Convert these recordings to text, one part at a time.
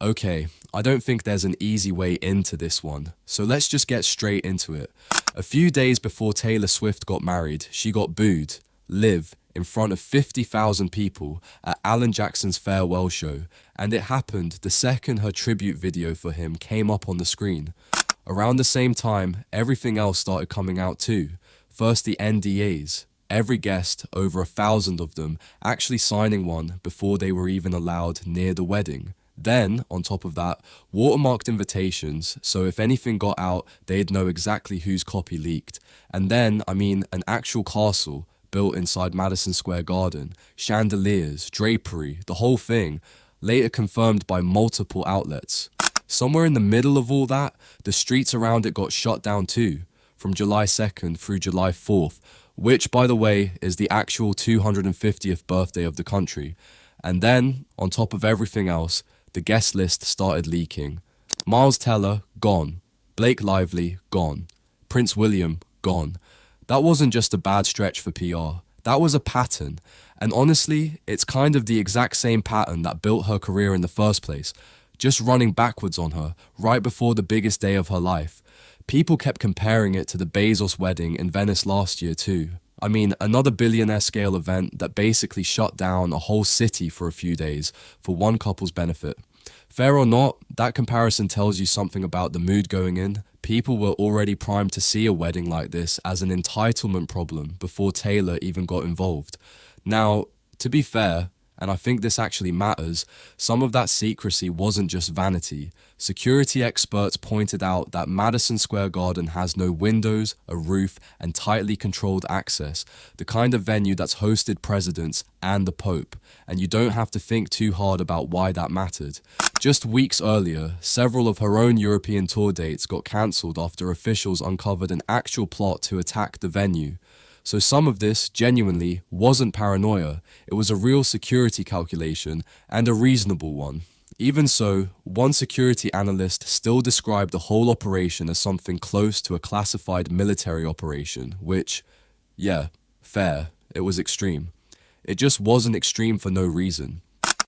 Okay, I don't think there's an easy way into this one, so let's just get straight into it. A few days before Taylor Swift got married, she got booed, live, in front of 50,000 people at Alan Jackson's farewell show, and it happened the second her tribute video for him came up on the screen. Around the same time, everything else started coming out too. First the NDAs, every guest, over 1,000 of them, actually signing one before they were even allowed near the wedding. Then, on top of that, watermarked invitations, so if anything got out, they'd know exactly whose copy leaked. And then, an actual castle built inside Madison Square Garden, chandeliers, drapery, the whole thing, later confirmed by multiple outlets. Somewhere in the middle of all that, the streets around it got shut down too, from July 2nd through July 4th, which, by the way, is the actual 250th birthday of the country. And then, on top of everything else, the guest list started leaking. Miles Teller, gone. Blake Lively, gone. Prince William, gone. That wasn't just a bad stretch for PR. That was a pattern. And honestly, it's kind of the exact same pattern that built her career in the first place. Just running backwards on her, right before the biggest day of her life. People kept comparing it to the Bezos wedding in Venice last year too. Another billionaire scale event that basically shut down a whole city for a few days for one couple's benefit. Fair or not, that comparison tells you something about the mood going in. People were already primed to see a wedding like this as an entitlement problem before Taylor even got involved. Now, to be fair, and I think this actually matters, some of that secrecy wasn't just vanity. Security experts pointed out that Madison Square Garden has no windows, a roof, and tightly controlled access, the kind of venue that's hosted presidents and the Pope, and you don't have to think too hard about why that mattered. Just weeks earlier, several of her own European tour dates got cancelled after officials uncovered an actual plot to attack the venue. So some of this, genuinely, wasn't paranoia. It was a real security calculation, and a reasonable one. Even so, one security analyst still described the whole operation as something close to a classified military operation, which, yeah, fair, it was extreme. It just wasn't extreme for no reason.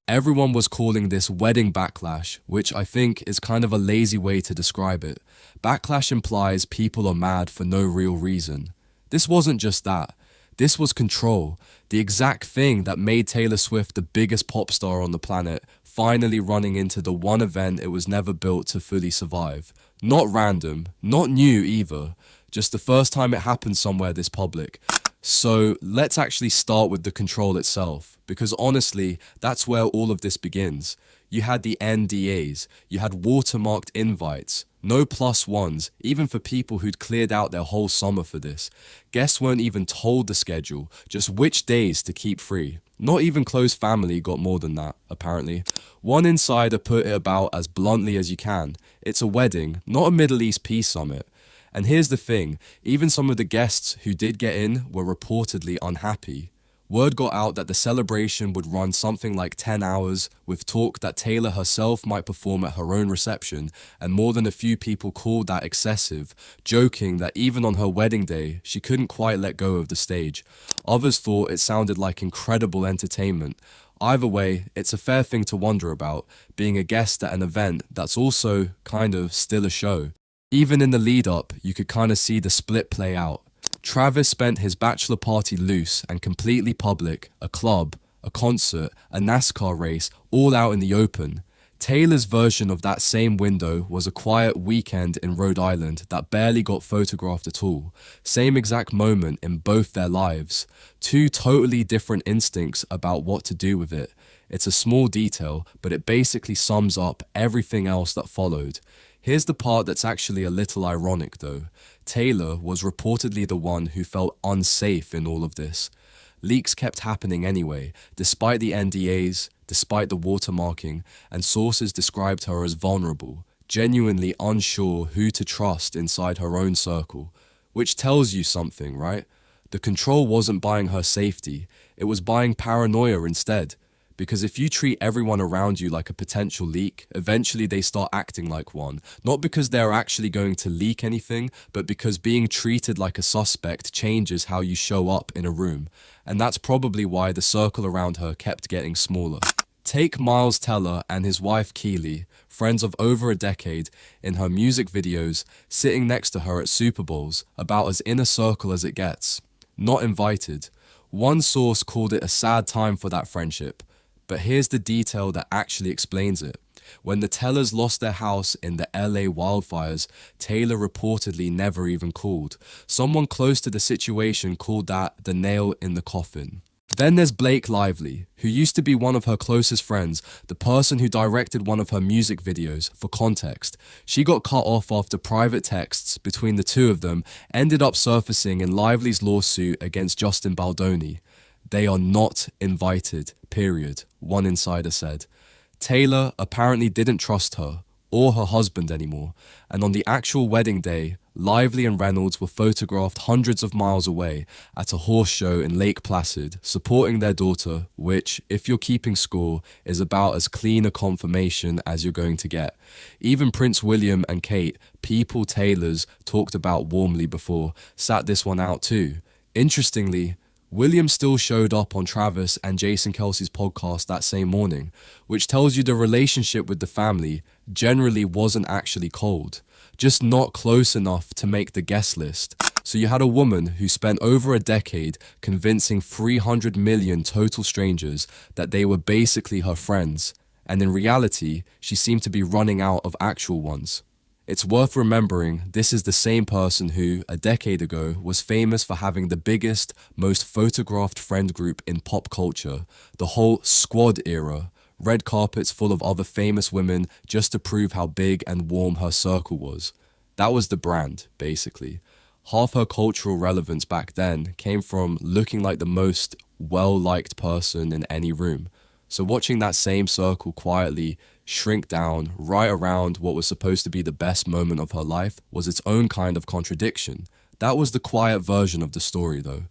Everyone was calling this wedding backlash, which I think is kind of a lazy way to describe it. Backlash implies people are mad for no real reason. This wasn't just that. This was control, the exact thing that made Taylor Swift the biggest pop star on the planet, finally running into the one event it was never built to fully survive. Not random, not new either, just the first time it happened somewhere this public. So let's actually start with the control itself, because honestly, that's where all of this begins. You had the NDAs, you had watermarked invites, no plus ones, even for people who'd cleared out their whole summer for this. Guests weren't even told the schedule, just which days to keep free. Not even close family got more than that, apparently. One insider put it about as bluntly as you can. It's a wedding, not a Middle East peace summit. And here's the thing, even some of the guests who did get in were reportedly unhappy. Word got out that the celebration would run something like 10 hours, with talk that Taylor herself might perform at her own reception, and more than a few people called that excessive, joking that even on her wedding day, she couldn't quite let go of the stage. Others thought it sounded like incredible entertainment. Either way, it's a fair thing to wonder about, being a guest at an event that's also, kind of, still a show. Even in the lead-up, you could kind of see the split play out. Travis spent his bachelor party loose and completely public, a club, a concert, a NASCAR race, all out in the open. Taylor's version of that same window was a quiet weekend in Rhode Island that barely got photographed at all. Same exact moment in both their lives. Two totally different instincts about what to do with it. It's a small detail, but it basically sums up everything else that followed. Here's the part that's actually a little ironic though. Taylor was reportedly the one who felt unsafe in all of this. Leaks kept happening anyway, despite the NDAs, despite the watermarking, and sources described her as vulnerable, genuinely unsure who to trust inside her own circle. Which tells you something, right? The control wasn't buying her safety, it was buying paranoia instead. Because if you treat everyone around you like a potential leak, eventually they start acting like one. Not because they're actually going to leak anything, but because being treated like a suspect changes how you show up in a room. And that's probably why the circle around her kept getting smaller. Take Miles Teller and his wife Keely, friends of over a decade, in her music videos, sitting next to her at Super Bowls, about as inner circle as it gets. Not invited. One source called it a sad time for that friendship. But here's the detail that actually explains it. When the Tellers lost their house in the LA wildfires, Taylor reportedly never even called. Someone close to the situation called that the nail in the coffin. Then there's Blake Lively, who used to be one of her closest friends, the person who directed one of her music videos. For context, she got cut off after private texts between the two of them ended up surfacing in Lively's lawsuit against Justin Baldoni. They are not invited, period, one insider said. Taylor apparently didn't trust her or her husband anymore, and on the actual wedding day, Lively and Reynolds were photographed hundreds of miles away at a horse show in Lake Placid, supporting their daughter, which, if you're keeping score, is about as clean a confirmation as you're going to get. Even Prince William and Kate, people Taylors talked about warmly before, sat this one out too. Interestingly, William still showed up on Travis and Jason Kelce's podcast that same morning, which tells you the relationship with the family generally wasn't actually cold, just not close enough to make the guest list. So you had a woman who spent over a decade convincing 300 million total strangers that they were basically her friends, and in reality, she seemed to be running out of actual ones. It's worth remembering this is the same person who, a decade ago, was famous for having the biggest, most photographed friend group in pop culture, the whole squad era, red carpets full of other famous women just to prove how big and warm her circle was. That was the brand, basically. Half her cultural relevance back then came from looking like the most well-liked person in any room. So watching that same circle quietly shrink down right around what was supposed to be the best moment of her life was its own kind of contradiction. That was the quiet version of the story though.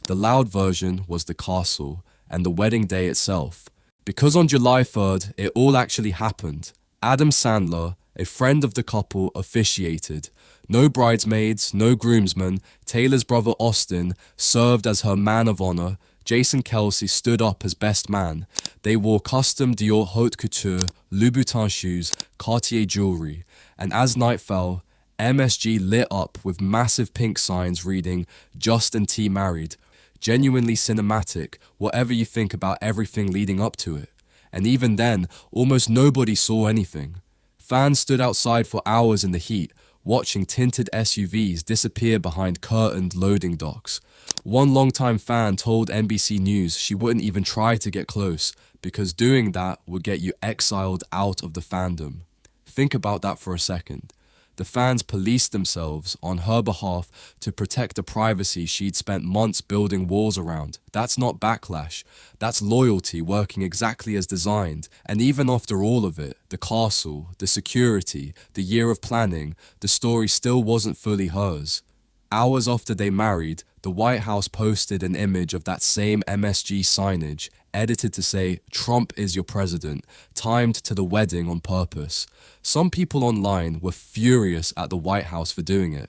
The loud version was the castle and the wedding day itself. Because on July 3rd, it all actually happened. Adam Sandler, a friend of the couple, officiated. No bridesmaids, no groomsmen. Taylor's brother Austin served as her man of honor. Jason Kelce stood up as best man. They wore custom Dior haute couture, Louboutin shoes, Cartier jewelry. And as night fell, MSG lit up with massive pink signs reading, Justin T. married. Genuinely cinematic, whatever you think about everything leading up to it. And even then, almost nobody saw anything. Fans stood outside for hours in the heat, watching tinted SUVs disappear behind curtained loading docks. One longtime fan told NBC News she wouldn't even try to get close because doing that would get you exiled out of the fandom. Think about that for a second. The fans policed themselves on her behalf to protect the privacy she'd spent months building walls around. That's not backlash. That's loyalty working exactly as designed. And even after all of it, the castle, the security, the year of planning, the story still wasn't fully hers. Hours after they married, the White House posted an image of that same MSG signage, edited to say, "Trump is your president," timed to the wedding on purpose. Some people online were furious at the White House for doing it.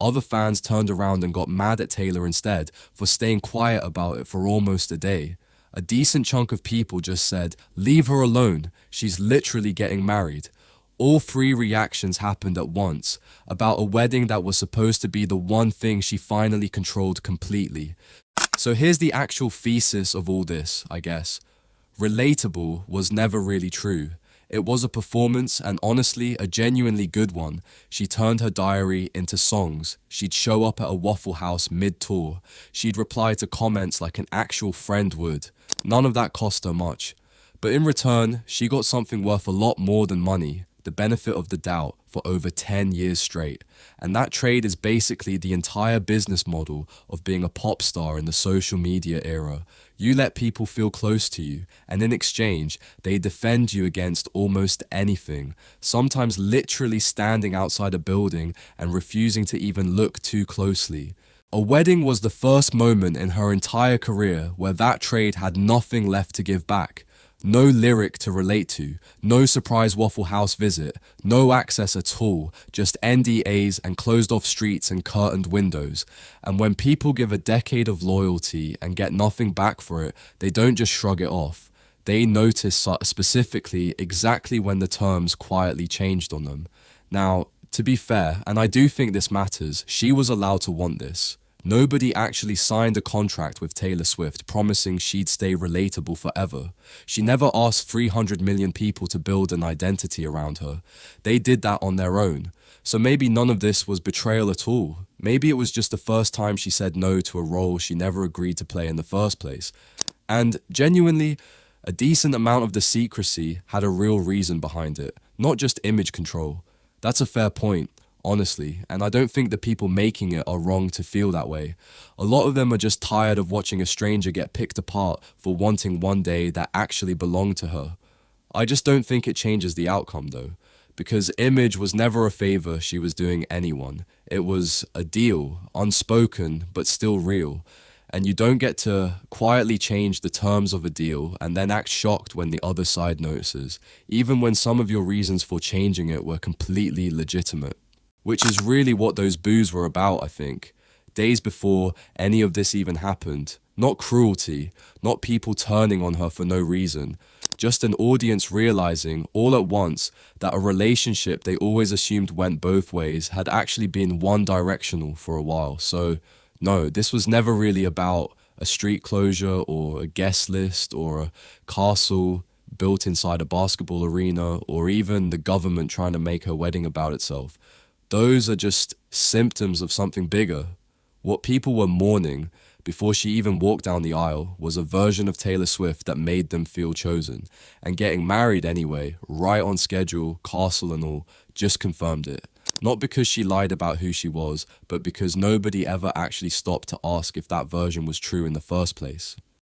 Other fans turned around and got mad at Taylor instead for staying quiet about it for almost a day. A decent chunk of people just said, "Leave her alone, she's literally getting married." All three reactions happened at once, about a wedding that was supposed to be the one thing she finally controlled completely. So here's the actual thesis of all this, I guess. Relatable was never really true. It was a performance, and honestly, a genuinely good one. She turned her diary into songs. She'd show up at a Waffle House mid-tour. She'd reply to comments like an actual friend would. None of that cost her much. But in return, she got something worth a lot more than money. The benefit of the doubt for over 10 years straight. And that trade is basically the entire business model of being a pop star in the social media era. You let people feel close to you, and in exchange, they defend you against almost anything, sometimes literally standing outside a building and refusing to even look too closely. A wedding was the first moment in her entire career where that trade had nothing left to give back. No lyric to relate to, no surprise Waffle House visit, no access at all, just NDAs and closed off streets and curtained windows. And when people give a decade of loyalty and get nothing back for it, they don't just shrug it off. They noticed specifically exactly when the terms quietly changed on them. Now, to be fair, and I do think this matters, she was allowed to want this. Nobody actually signed a contract with Taylor Swift promising she'd stay relatable forever. She never asked 300 million people to build an identity around her. They did that on their own. So maybe none of this was betrayal at all. Maybe it was just the first time she said no to a role she never agreed to play in the first place. And genuinely, a decent amount of the secrecy had a real reason behind it, not just image control. That's a fair point, honestly, and I don't think the people making it are wrong to feel that way. A lot of them are just tired of watching a stranger get picked apart for wanting one day that actually belonged to her. I just don't think it changes the outcome though, because image was never a favor she was doing anyone. It was a deal, unspoken, but still real. And you don't get to quietly change the terms of a deal and then act shocked when the other side notices, even when some of your reasons for changing it were completely legitimate. Which is really what those boos were about, I think. Days before any of this even happened. Not cruelty, not people turning on her for no reason. Just an audience realizing all at once that a relationship they always assumed went both ways had actually been one-directional for a while. So no, this was never really about a street closure or a guest list or a castle built inside a basketball arena or even the government trying to make her wedding about itself. Those are just symptoms of something bigger. What people were mourning before she even walked down the aisle was a version of Taylor Swift that made them feel chosen. And getting married anyway, right on schedule, castle and all, just confirmed it. Not because she lied about who she was, but because nobody ever actually stopped to ask if that version was true in the first place.